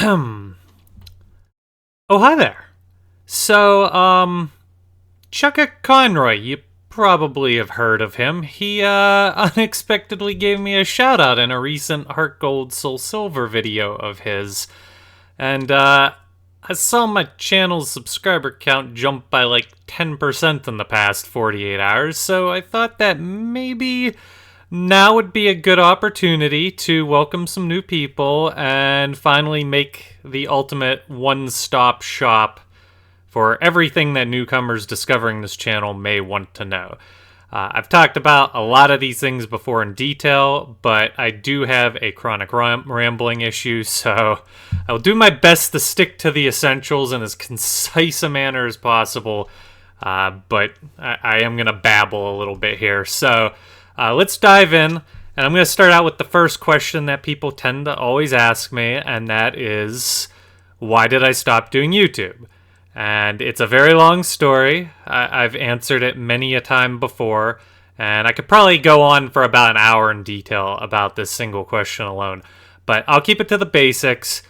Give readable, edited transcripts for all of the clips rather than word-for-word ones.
Oh, hi there. So, Chuggaaconroy, you probably have heard of him. He, unexpectedly gave me a shout out in a recent Heart Gold Soul Silver video of his. And, I saw my channel's subscriber count jump by like 10% in the past 48 hours, so I thought that maybe now would be a good opportunity to welcome some new people and finally make the ultimate one-stop shop for everything that newcomers discovering this channel may want to know. I've talked about a lot of these things before in detail, but I do have a chronic rambling issue, so I'll do my best to stick to the essentials in as concise a manner as possible, but I am going to babble a little bit here. So let's dive in, and I'm going to start out with the first question that people tend to always ask me, and that is, why did I stop doing YouTube? And it's a very long story. I've answered it many a time before, and I could probably go on for about an hour in detail about this single question alone. But I'll keep it to the basics.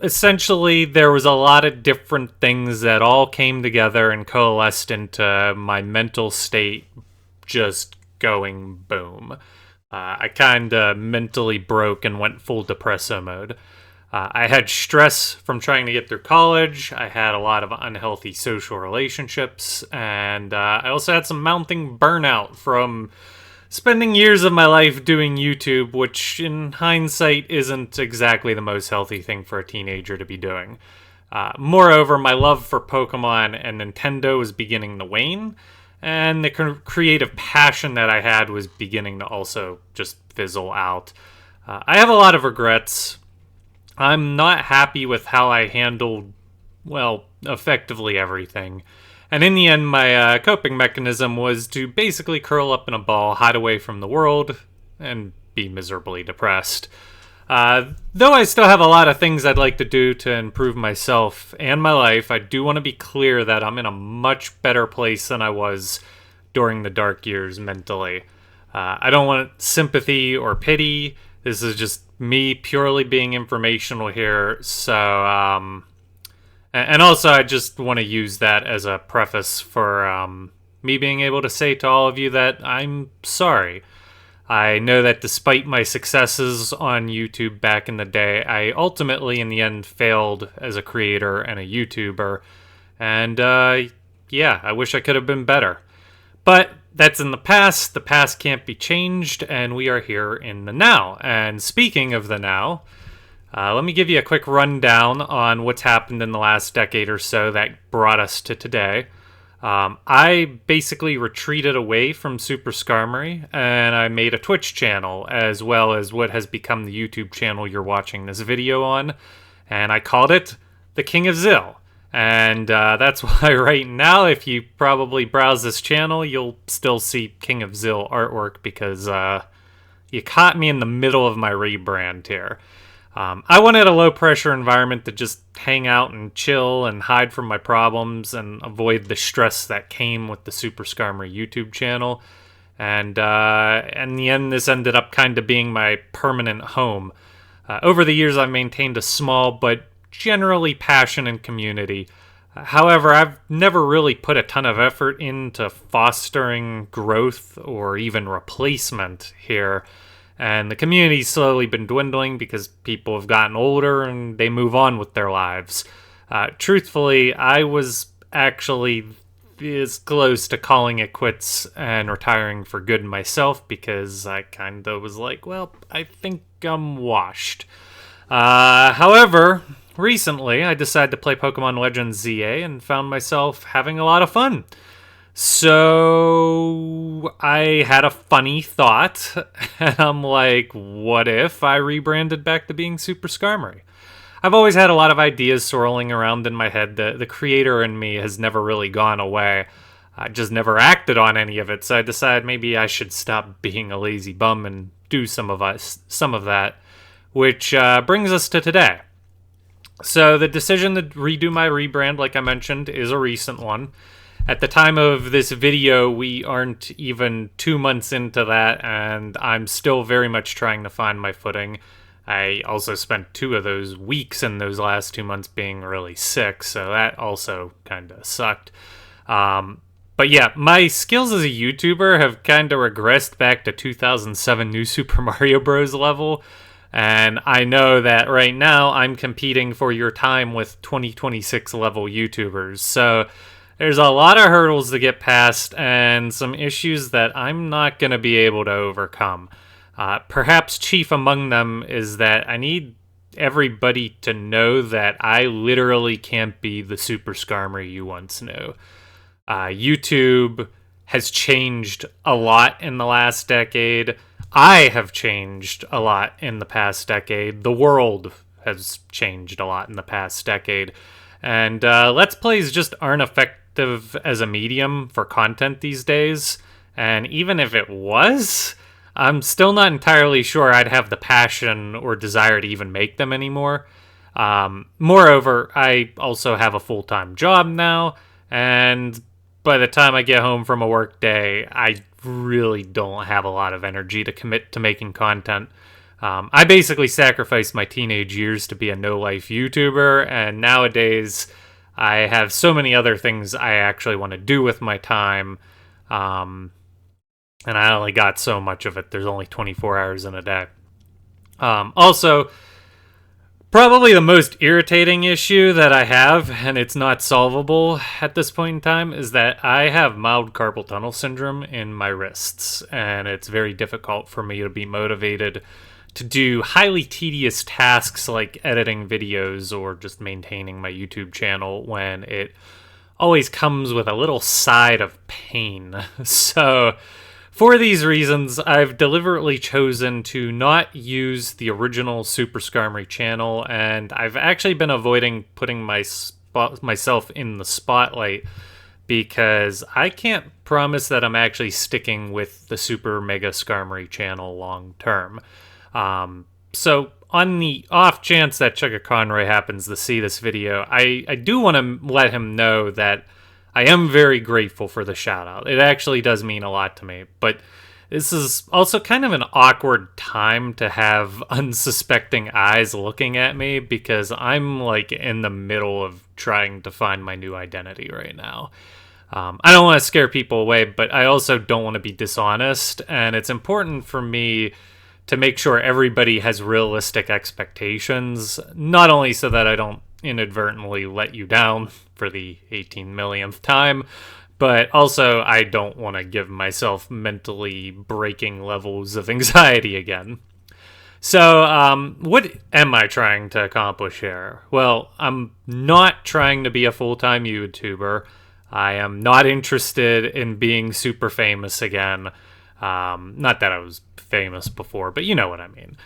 Essentially, there was a lot of different things that all came together and coalesced into my mental state just going boom. I kind of mentally broke and went full depresso mode. I had stress from trying to get through college. I had a lot of unhealthy social relationships, and I also had some mounting burnout from spending years of my life doing YouTube, which in hindsight isn't exactly the most healthy thing for a teenager to be doing. Moreover, my love for Pokemon and Nintendo was beginning to wane, and the creative passion that I had was beginning to also just fizzle out. I have a lot of regrets. I'm not happy with how I handled, well, effectively everything. And in the end, my coping mechanism was to basically curl up in a ball, hide away from the world, and be miserably depressed. Though I still have a lot of things I'd like to do to improve myself and my life, I do want to be clear that I'm in a much better place than I was during the dark years mentally. I don't want sympathy or pity. This is just me purely being informational here. So, and also I just want to use that as a preface for me being able to say to all of you that I'm sorry. I know that despite my successes on YouTube back in the day, I ultimately in the end failed as a creator and a YouTuber. And yeah, I wish I could have been better. But that's in the past can't be changed, and we are here in the now. And speaking of the now, let me give you a quick rundown on what's happened in the last decade or so that brought us to today. I basically retreated away from Super Skarmory, and I made a Twitch channel, as well as what has become the YouTube channel you're watching this video on, and I called it The King of Zill. And that's why right now, if you probably browse this channel, you'll still see King of Zill artwork, because you caught me in the middle of my rebrand here. I wanted a low-pressure environment to just hang out and chill and hide from my problems and avoid the stress that came with the Super Skarmory YouTube channel. And in the end, this ended up kind of being my permanent home. Over the years, I've maintained a small but generally passionate community. However, I've never really put a ton of effort into fostering growth or even replacement here. And the community's slowly been dwindling because people have gotten older and they move on with their lives. Truthfully, I was actually as close to calling it quits and retiring for good myself, because I kind of was like, well, I think I'm washed. However, recently I decided to play Pokemon Legends ZA and found myself having a lot of fun. So I had a funny thought, and I'm like, what if I rebranded back to being Super Skarmory? I've always had a lot of ideas swirling around in my head. The creator in me has never really gone away. I just never acted on any of it, so I decided maybe I should stop being a lazy bum and do some of that, which brings us to today. So the decision to redo my rebrand, like I mentioned, is a recent one. At the time of this video, we aren't even 2 months into that, and I'm still very much trying to find my footing. I also spent 2 of those weeks in those last 2 months being really sick, so that also kind of sucked. But yeah, my skills as a YouTuber have kind of regressed back to 2007 New Super Mario Bros. Level. And I know that right now I'm competing for your time with 2026 level YouTubers. So there's a lot of hurdles to get past and some issues that I'm not going to be able to overcome. Perhaps chief among them is that I need everybody to know that I literally can't be the Super Skarmory you once knew. YouTube has changed a lot in the last decade. I have changed a lot in the past decade. The world has changed a lot in the past decade. And Let's Plays just aren't effective as a medium for content these days. And even if it was, I'm still not entirely sure I'd have the passion or desire to even make them anymore. Moreover, I also have a full-time job now, and by the time I get home from a work day, I really don't have a lot of energy to commit to making content. I basically sacrificed my teenage years to be a no-life YouTuber, and nowadays I have so many other things I actually want to do with my time, and I only got so much of it. There's only 24 hours in a day. Also, probably the most irritating issue that I have, and it's not solvable at this point in time, is that I have mild carpal tunnel syndrome in my wrists, and it's very difficult for me to be motivated to do highly tedious tasks like editing videos or just maintaining my YouTube channel when it always comes with a little side of pain. So for these reasons, I've deliberately chosen to not use the original Super Skarmory channel, and I've actually been avoiding putting myself in the spotlight because I can't promise that I'm actually sticking with the Super Mega Skarmory channel long term. So on the off chance that Chuggaaconroy happens to see this video, I do want to let him know that I am very grateful for the shoutout. It actually does mean a lot to me, but this is also kind of an awkward time to have unsuspecting eyes looking at me because I'm like in the middle of trying to find my new identity right now. I don't want to scare people away, but I also don't want to be dishonest, and it's important for me to make sure everybody has realistic expectations, not only so that I don't inadvertently let you down for the 18 millionth time, but also I don't want to give myself mentally breaking levels of anxiety again. So, what am I trying to accomplish here? Well, I'm not trying to be a full-time YouTuber. I am not interested in being super famous again. Not that I was famous before, but you know what I mean.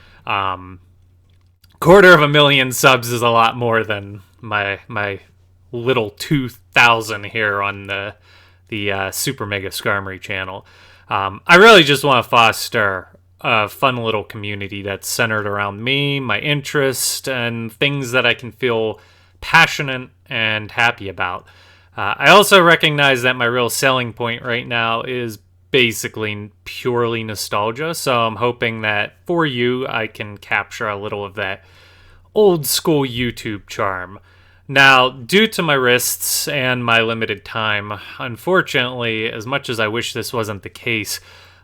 250,000 subs is a lot more than my little 2,000 here on the Super Mega Skarmory channel. I really just want to foster a fun little community that's centered around me, my interest, and things that I can feel passionate and happy about. I also recognize that my real selling point right now is basically purely nostalgia, so I'm hoping that for you I can capture a little of that old school YouTube charm. Now, due to my wrists and my limited time, unfortunately, as much as I wish this wasn't the case,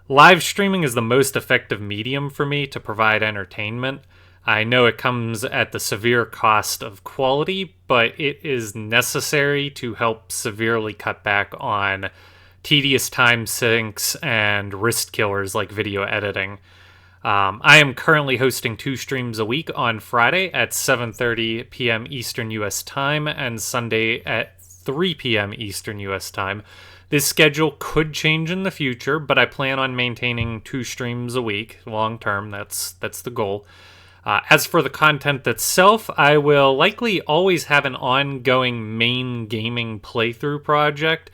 live streaming is the most effective medium for me to provide entertainment. I know it comes at the severe cost of quality, but it is necessary to help severely cut back on tedious time sinks and wrist killers like video editing. I am currently hosting 2 streams a week on Friday at 7:30 p.m. Eastern U.S. time and Sunday at 3 p.m. Eastern U.S. time. This schedule could change in the future, but I plan on maintaining 2 streams a week long term. That's the goal. As for the content itself, I will likely always have an ongoing main gaming playthrough project,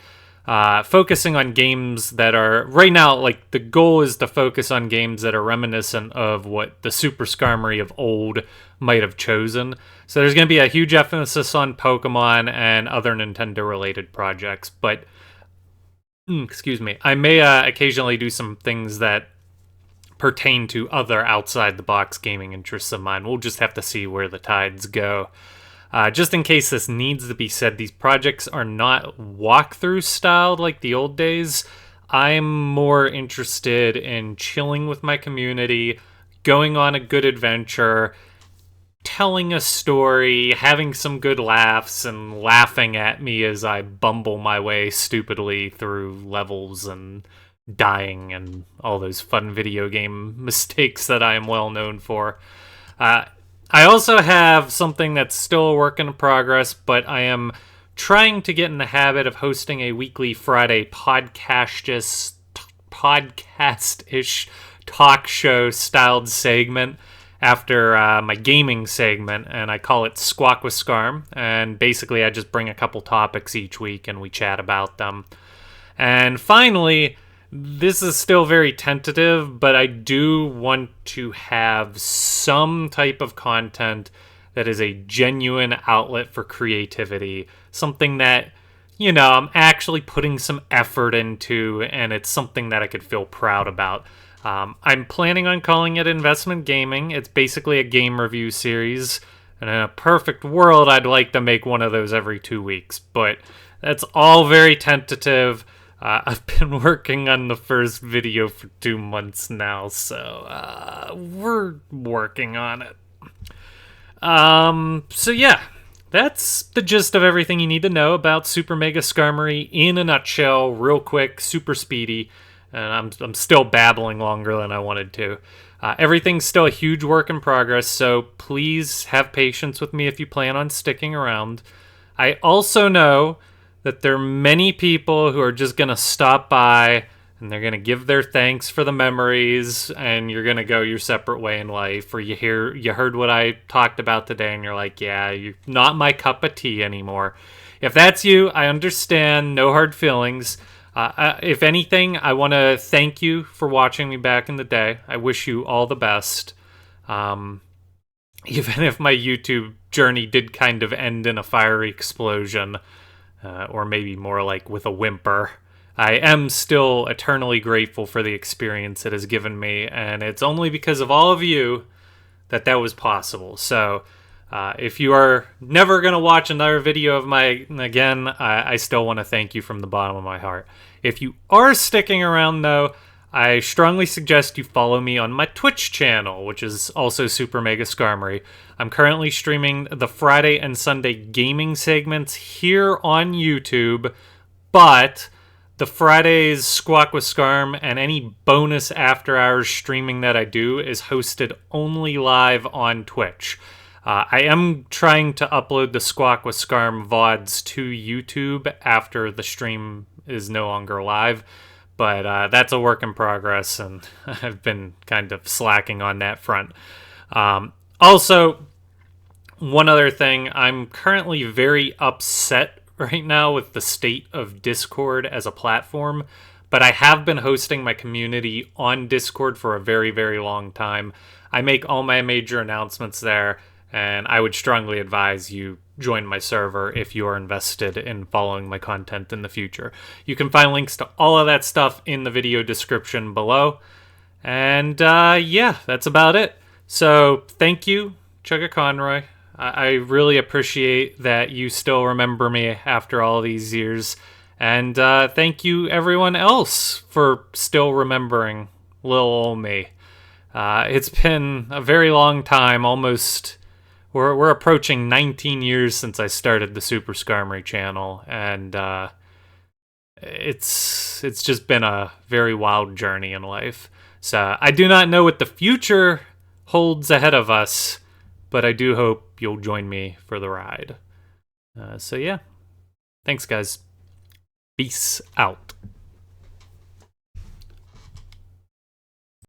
focusing on games that are, right now, like, the goal is to focus on games that are reminiscent of what the Super Skarmory of old might have chosen. So there's going to be a huge emphasis on Pokemon and other Nintendo-related projects, but, excuse me, I may occasionally do some things that pertain to other outside-the-box gaming interests of mine. We'll just have to see where the tides go. Just in case this needs to be said, these projects are not walkthrough styled like the old days. I'm more interested in chilling with my community, going on a good adventure, telling a story, having some good laughs, and laughing at me as I bumble my way stupidly through levels and dying and all those fun video game mistakes that I am well known for. I also have something that's still a work in progress, but I am trying to get in the habit of hosting a weekly Friday podcast-ish talk show styled segment after my gaming segment, and I call it Squawk with Scarm. And basically I just bring a couple topics each week and we chat about them. And finally, this is still very tentative, but I do want to have some type of content that is a genuine outlet for creativity. Something that, I'm actually putting some effort into, and it's something that I could feel proud about. I'm planning on calling it Investment Gaming. It's basically a game review series, and in a perfect world, I'd like to make one of those every 2 weeks, but that's all very tentative. I've been working on the first video for 2 months now, so we're working on it. So yeah, that's the gist of everything you need to know about Super Mega Skarmory in a nutshell, real quick, super speedy, and I'm still babbling longer than I wanted to. Everything's still a huge work in progress, so please have patience with me if you plan on sticking around. I also know that there are many people who are just going to stop by and they're going to give their thanks for the memories, and you're going to go your separate way in life, or you heard what I talked about today and you're like, yeah, you're not my cup of tea anymore. If that's you, I understand, no hard feelings. If anything, I want to thank you for watching me back in the day. I wish you all the best. Even if my YouTube journey did kind of end in a fiery explosion, or maybe more like with a whimper, I am still eternally grateful for the experience it has given me, and it's only because of all of you that was possible. So if you are never going to watch another video of mine again, I still want to thank you from the bottom of my heart. If you are sticking around, though, I strongly suggest you follow me on my Twitch channel, which is also Super Mega Skarmory. I'm currently streaming the Friday and Sunday gaming segments here on YouTube, but the Fridays Squawk with Scarm and any bonus after-hours streaming that I do is hosted only live on Twitch. I am trying to upload the Squawk with Scarm VODs to YouTube after the stream is no longer live, but that's a work in progress, and I've been kind of slacking on that front. Also, one other thing, I'm currently very upset right now with the state of Discord as a platform, but I have been hosting my community on Discord for a very, very long time. I make all my major announcements there, and I would strongly advise you join my server if you are invested in following my content in the future. You can find links to all of that stuff in the video description below. And yeah, that's about it. So thank you, Chuggaaconroy. I really appreciate that you still remember me after all these years. And thank you everyone else for still remembering little old me. It's been a very long time, almost... We're approaching 19 years since I started the Super Skarmory channel, and it's just been a very wild journey in life. So I do not know what the future holds ahead of us, but I do hope you'll join me for the ride. So yeah, thanks guys. Peace out.